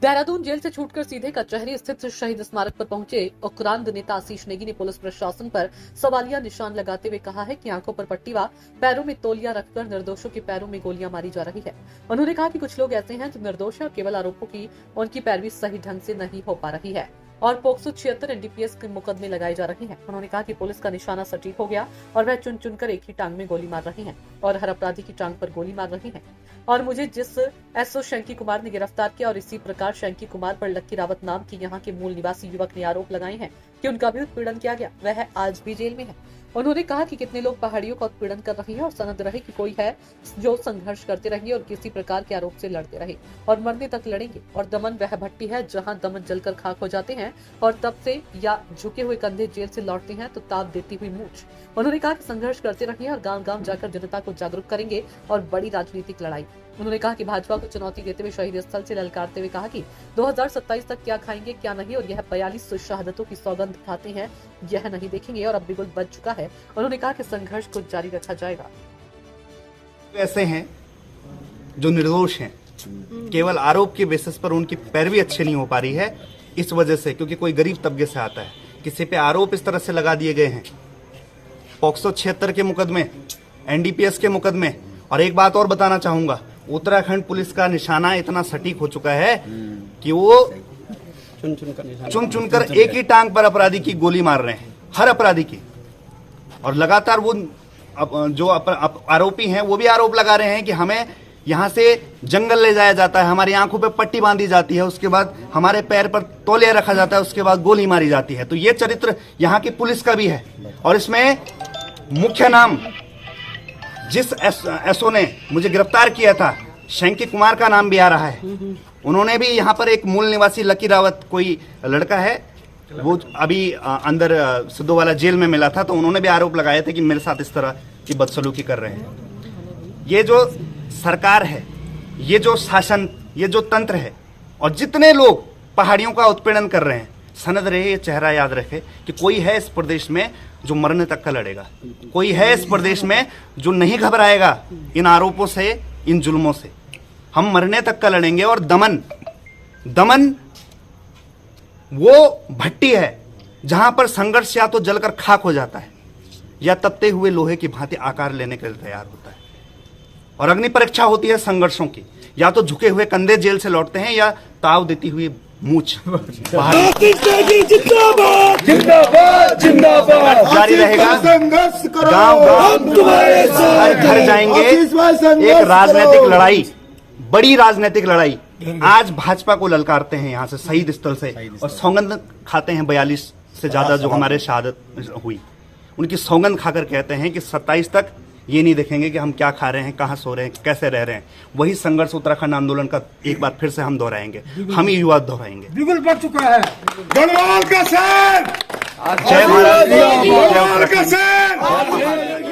Dehradun jail से छूटकर सीधे कचहरी स्थित शहीद स्मारक पर पहुंचे उक्रांद नेता आशीष नेगी ने पुलिस प्रशासन पर सवालिया निशान लगाते हुए कहा है कि आंखों पर पट्टी व पैरों में तौलिया रखकर निर्दोषों के पैरों में गोलियां मारी जा रही है। उन्होंने कहा कि कुछ लोग ऐसे हैं जो निर्दोष है और केवल आरोपों की उनकी पैरवी सही ढंग से नहीं हो पा रही है और पोक्सो 76 एनडीपीएस के मुकदमे लगाए जा रहे हैं। उन्होंने कहा कि पुलिस का निशाना सटीक हो गया और वह चुन चुनकर एक ही टांग में गोली मार रही हैं और हर अपराधी की टांग पर गोली मार रही हैं। और मुझे जिस एसओ शंकी कुमार ने गिरफ्तार किया और इसी प्रकार शंकी कुमार पर लक्की रावत नाम की यहाँ के मूल निवासी युवक ने आरोप लगाए हैं कि उनका भी उत्पीड़न किया गया, वह आज भी जेल में है। उन्होंने कहा कि कितने लोग पहाड़ियों का उत्पीड़न कर रहे हैं और सनद रहे कि कोई है जो संघर्ष करते रहिए और किसी प्रकार के आरोप से लड़ते रहे और मरने तक लड़ेंगे। और दमन वह भट्टी है जहां दमन जलकर खाक हो जाते हैं और तब से या झुके हुए कंधे जेल से लौटते हैं तो ताप देती हुई मूंछ। उन्होंने कहा कि संघर्ष करते रहिए और गांव-गांव जाकर जनता को जागरूक करेंगे और बड़ी राजनीतिक लड़ाई। उन्होंने कहा कि भाजपा को चुनौती देते हुए शहीद स्थल से ललकारते हुए कहा कि 2027 तक क्या खाएंगे क्या नहीं और यह 42 शहादतों की सौगंध खाते हैं यह नहीं देखेंगे और अब बिगुल बच चुका है। उन्होंने कहा कि संघर्ष को जारी रखा जाएगा। ऐसे हैं जो निर्दोष हैं, केवल आरोप के बेसिस पर उनकी पैरवी अच्छी नहीं हो पा रही है इस वजह से क्योंकि कोई गरीब तबके से आता है, किसी पे आरोप इस तरह से लगा दिए गए हैं, पोक्सो 76 के मुकदमे, एनडीपीएस के मुकदमे। और एक बात और बताना चाहूंगा, उत्तराखंड पुलिस का निशाना इतना सटीक हो चुका है कि वो चुन चुनकर एक ही टांग पर अपराधी की गोली मार रहे हैं, हर अपराधी की। और लगातार वो जो आरोपी हैं वो भी आरोप लगा रहे हैं कि हमें यहाँ से जंगल ले जाया जाता है, हमारी आंखों पे पट्टी बांधी जाती है, उसके बाद हमारे पैर पर तौलिया रखा जाता है, उसके बाद गोली मारी जाती है। तो ये चरित्र यहाँ की पुलिस का भी है। और इसमें मुख्य नाम जिस एसओ ने मुझे गिरफ्तार किया था, शंकी कुमार का नाम भी आ रहा है। उन्होंने भी यहाँ पर एक मूल निवासी लकी रावत कोई लड़का है, वो अभी अंदर सिद्धोवाला जेल में मिला था, तो उन्होंने भी आरोप लगाए थे कि मेरे साथ इस तरह की बदसलूकी कर रहे हैं। ये जो सरकार है, ये जो शासन, ये जो तंत्र है और जितने लोग पहाड़ियों का उत्पीड़न कर रहे हैं, सनद रहे ये चेहरा याद रखे कि कोई है इस प्रदेश में जो मरने तक का लड़ेगा, कोई है इस प्रदेश में जो नहीं घबराएगा इन आरोपों से, इन जुल्मों से। हम मरने तक का लड़ेंगे। और दमन वो भट्टी है जहां पर संघर्ष या तो जलकर खाक हो जाता है या तपते हुए लोहे की भांति आकार लेने के लिए तैयार होता है। और अग्नि परीक्षा होती है संघर्षों की, या तो झुके हुए कंधे जेल से लौटते हैं या ताव देती हुई मूंछ जारी रहेगा। गांव-गांव हर घर जाएंगे। एक राजनीतिक लड़ाई, बड़ी राजनीतिक लड़ाई आज भाजपा को ललकारते हैं यहाँ से शहीद स्थल से और सौगंध खाते हैं 42 से ज्यादा जो हमारे शहादत हुई, उनकी सौगंध खाकर कहते हैं कि 27 तक ये नहीं देखेंगे कि हम क्या खा रहे हैं, कहाँ सो रहे हैं, कैसे रह रहे हैं। वही संघर्ष उत्तराखंड आंदोलन का एक बार फिर से हम दोहराएंगे, हम ही युवा दोहराएंगे। बिल्कुल बढ़ चुका है। गढ़वाल का शेर, जय भारत, जय गढ़वाल का उत्तराखंड। शेर।